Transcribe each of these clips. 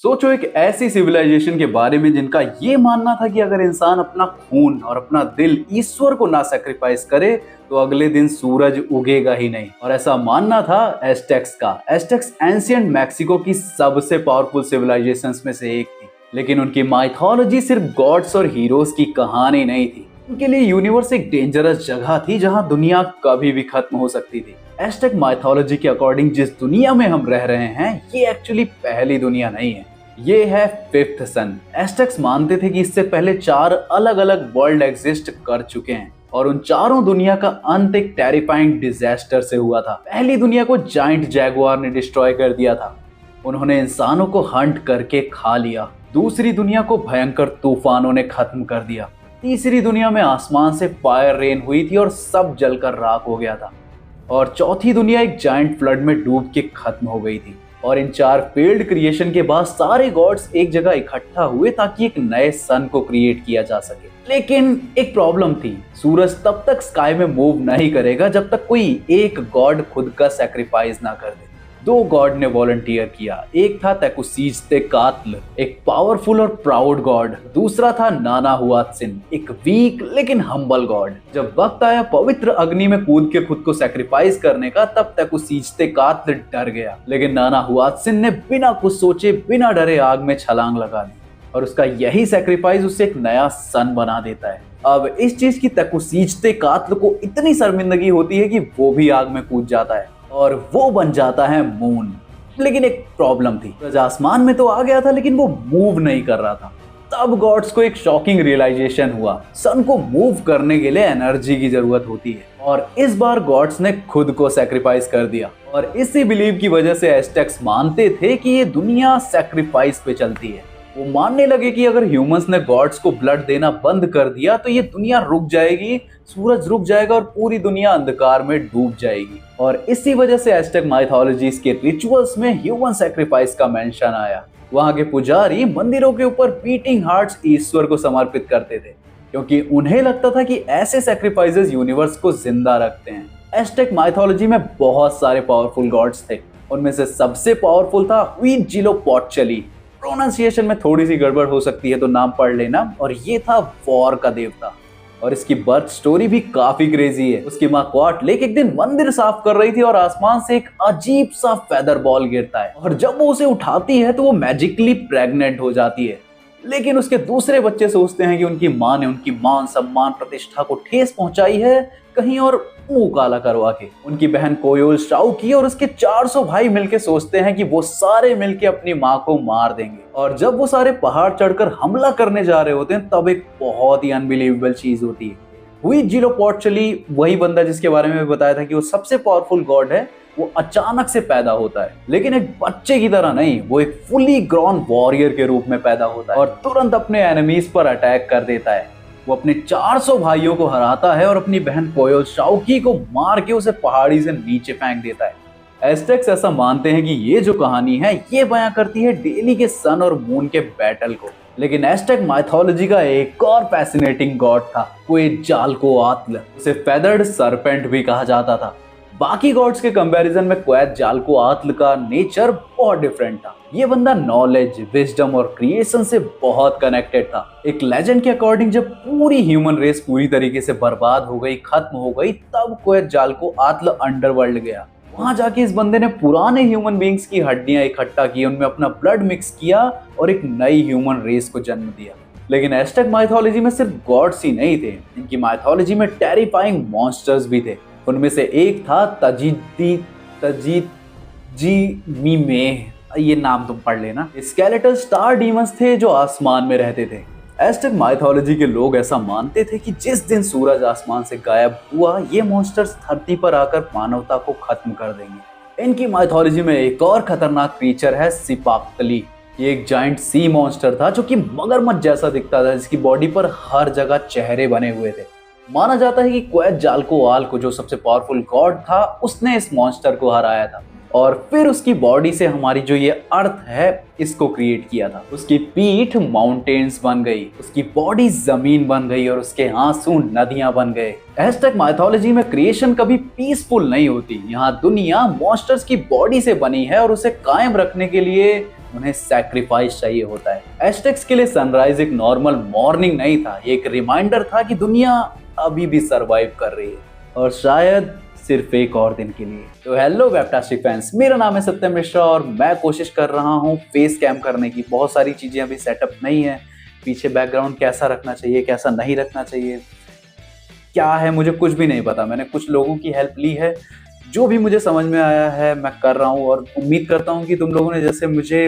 सोचो एक ऐसी सिविलाइजेशन के बारे में जिनका ये मानना था कि अगर इंसान अपना खून और अपना दिल ईश्वर को ना सैक्रिफाइस करे तो अगले दिन सूरज उगेगा ही नहीं। और ऐसा मानना था एस्टेक्स का। एस्टेक्स एंशिएंट मैक्सिको की सबसे पावरफुल सिविलाइजेशंस में से एक थी, लेकिन उनकी माइथोलॉजी सिर्फ गॉड्स और हीरोज की कहानी नहीं थी। उनके लिए यूनिवर्स एक डेंजरस जगह थी जहां दुनिया कभी भी खत्म हो सकती थी। एस्टेक माइथोलॉजी के अकॉर्डिंग जिस दुनिया में हम रह रहे हैं ये एक्चुअली पहली दुनिया नहीं है, ये है फिफ्थ सन। एस्टेक्स मानते थे कि इससे पहले 4 अलग अलग वर्ल्ड एग्जिस्ट कर चुके हैं और उन चारों दुनिया का अंत एक टेरिफाइंग डिजास्टर से हुआ था। पहली दुनिया को जाइंट जैगुआर ने डिस्ट्रॉय कर दिया था, उन्होंने इंसानों को हंट करके खा लिया। दूसरी दुनिया को भयंकर तूफानों ने खत्म कर दिया। तीसरी दुनिया में आसमान से फायर रेन हुई थी और सब जलकर राख हो गया था। और चौथी दुनिया एक जाइंट फ्लड में डूब के खत्म हो गई थी। और इन 4 फेल्ड क्रिएशन के बाद सारे गॉड्स एक जगह इकट्ठा हुए ताकि एक नए सन को क्रिएट किया जा सके। लेकिन एक प्रॉब्लम थी, सूरज तब तक स्काई में मूव नहीं करेगा जब तक कोई एक गॉड खुद का सैक्रिफाइस ना कर दे। 2 गॉड ने वॉलंटियर किया। एक था तेकुसीच्तेकात्ल, एक पावरफुल और प्राउड गॉड। दूसरा था नानाहुआत्सिन, एक वीक लेकिन हम्बल गॉड। जब वक्त आया पवित्र अग्नि में कूद के खुद को सैक्रिफाइस करने का, तब तेकुसीच्तेकात्ल डर गया, लेकिन नानाहुआत्सिन ने बिना कुछ सोचे बिना डरे आग में छलांग लगा दी और उसका यही सैक्रिफाइस उसे एक नया सन बना देता है। अब इस चीज की तेकुसीच्तेकात्ल को इतनी शर्मिंदगी होती है कि वो भी आग में कूद जाता है और वो बन जाता है मून। लेकिन एक प्रॉब्लम थी, सूरज आसमान में तो आ गया था लेकिन वो मूव नहीं कर रहा था। तब गॉड्स को एक शॉकिंग रियलाइजेशन हुआ, सन को मूव करने के लिए एनर्जी की जरूरत होती है और इस बार गॉड्स ने खुद को सैक्रिफाइस कर दिया। और इसी बिलीव की वजह से एस्टेक्स मानते थे कि ये दुनिया सैक्रिफाइस पे चलती है। वो मानने लगे कि अगर ह्यूमंस ने गॉड्स को ब्लड देना बंद कर दिया तो ये दुनिया रुक जाएगी, सूरज रुक जाएगा और पूरी दुनिया अंधकार में डूब जाएगी। और इसी वजह से एस्टेक माइथोलॉजीज के रिचुअल्स में ह्यूमन सैक्रिफाइस का मेंशन आया। वहां के पुजारी मंदिरों के ऊपर बीटिंग हार्ट्स ईश्वर को समर्पित करते थे, क्योंकि उन्हें लगता था कि ऐसे सैक्रिफाइसेस यूनिवर्स को जिंदा रखते हैं। एस्टेक माइथोलॉजी में बहुत सारे पावरफुल गॉड्स थे, उनमें से सबसे पावरफुल था हुइट्जिलोपोchtli। प्रोनाउंसिएशन में थोड़ी सी गड़बड़ हो सकती है तो नाम पढ़ लेना। और ये था वॉर का देवता और इसकी बर्थ स्टोरी भी काफी क्रेजी है। उसकी माँ क्वाटलेक एक दिन मंदिर साफ कर रही थी और आसमान से एक अजीब सा फेदर बॉल गिरता है और जब वो उसे उठाती है तो वो मैजिकली प्रेग्नेंट हो जाती है। लेकिन उसके दूसरे बच्चे सोचते हैं कि उनकी माँ ने उनकी मान सम्मान प्रतिष्ठा को ठेस पहुंचाई है कहीं और मुंह काला करवा के। उनकी बहन कोयोल शाओकी और उसके 400 भाई मिलके सोचते हैं कि वो सारे मिलके अपनी माँ को मार देंगे। और जब वो सारे पहाड़ चढ़कर हमला करने जा रहे होते हैं तब एक बहुत ही अनबिलीवेबल चीज होती है। हुइट्जिलोपोchtli, वही बंदा जिसके बारे में बताया था कि वो सबसे पावरफुल गॉड है, वो अचानक से पैदा होता है, लेकिन एक बच्चे की तरह नहीं, वो एक फुली ग्रोन वॉरियर के रूप में पैदा होता है और तुरंत अपने एनिमीज पर अटैक कर देता है। वो अपने 400 भाइयों को हराता है और अपनी बहन कोयोल शाओकी को मार के उसे पहाड़ी से नीचे फेंक देता है। एस्टेक्स ऐसा मानते हैं कि ये जो कहानी है ये बयां करती है डेली के सन और मून के बैटल को। लेकिन एस्टेक माइथोलॉजी का एक और फैसिनेटिंग गॉड था, क्वेटजाल्कोआत्ल। उसे फेदर्ड सरपेंट भी कहा जाता था। बाकी गॉड्स के कंपैरिजन में क्वेटजाल्कोआत्ल का नेचर बहुत डिफरेंट था। ये बंदा नॉलेज, विजडम और क्रिएशन से बहुत कनेक्टेड था। एक लेजेंड के अकॉर्डिंग जब पूरी ह्यूमन रेस पूरी तरीके से बर्बाद हो गई, खत्म हो गई, तब क्वेटजाल्कोआत्ल अंडरवर्ल्ड गया। वहां जाके इस बंदे ने पुराने ह्यूमन बींग्स की हड्डियां इकट्ठा की, उनमें अपना ब्लड मिक्स किया और एक नई ह्यूमन रेस को जन्म दिया। लेकिन एस्टेक माइथोलॉजी में सिर्फ गॉड्स ही नहीं थे, इनकी माइथोलॉजी में टेरिफाइंग मॉन्स्टर्स भी थे। उनमें से एक था तजीजीमीमे, ये नाम तुम पढ़ लेना। स्केलेटल स्टार डीमंस थे जो आसमान में रहते थे। एस्टेक माइथोलॉजी के लोग ऐसा मानते थे कि जिस दिन सूरज आसमान से गायब हुआ ये मॉन्स्टर्स धरती पर आकर मानवता को खत्म कर देंगे। इनकी माइथोलॉजी में एक और खतरनाक क्रीचर है सिपाक्तली। ये एक जाइंट सी मॉन्स्टर था जो कि मगरमच्छ जैसा दिखता था, जिसकी बॉडी पर हर जगह चेहरे बने हुए थे। माना जाता है कि क्वेटजाल्कोआत्ल जो सबसे पावरफुल गॉड था उसने इस मॉन्स्टर को हराया था और फिर उसकी बॉडी से हमारी जो ये अर्थ है इसको क्रिएट किया था। उसकी पीठ माउंटेन्स बन गई, उसकी बॉडी जमीन बन गई और उसके आंसू नदियां बन गए। एस्टेक माइथोलॉजी में क्रिएशन कभी पीसफुल नहीं होती। यहाँ दुनिया मॉन्स्टर्स की बॉडी से बनी है और उसे कायम रखने के लिए उन्हें सैक्रिफाइस चाहिए होता है। एस्टेक्स के लिए सनराइज एक नॉर्मल मॉर्निंग नहीं था, ये एक रिमाइंडर था कि दुनिया अभी भी सरवाइव कर रही है, और शायद सिर्फ एक और दिन के लिए। तो हेलो वेबटास्टिक फैंस, मेरा नाम है सत्यम मिश्रा और मैं कोशिश कर रहा हूँ फेस कैम करने की। बहुत सारी चीजें अभी सेटअप नहीं है, पीछे बैकग्राउंड कैसा रखना चाहिए, कैसा नहीं रखना चाहिए, क्या है मुझे कुछ भी नहीं पता। मैंने कुछ लोगों की हेल्प ली है, जो भी मुझे समझ में आया है मैं कर रहा हूँ, और उम्मीद करता हूँ कि तुम लोगों ने जैसे मुझे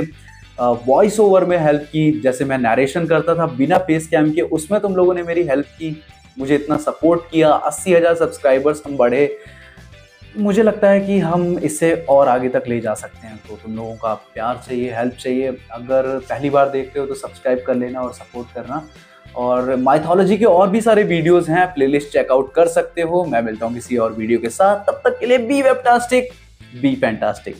वॉइस ओवर में हेल्प की, जैसे मैं नरेशन करता था बिना फेस कैम के, उसमें तुम लोगों ने मेरी हेल्प की, मुझे इतना सपोर्ट किया। 80,000 सब्सक्राइबर्स हम बढ़े, मुझे लगता है कि हम इसे और आगे तक ले जा सकते हैं। तो तुम लोगों का प्यार चाहिए, हेल्प चाहिए। अगर पहली बार देख रहे हो तो सब्सक्राइब कर लेना और सपोर्ट करना। और माइथोलॉजी के और भी सारे वीडियोस हैं, प्लेलिस्ट चेकआउट कर सकते हो। मैं मिलता हूँ किसी और वीडियो के साथ, तब तक के लिए बी वेबटास्टिक, बी फैंटास्टिक।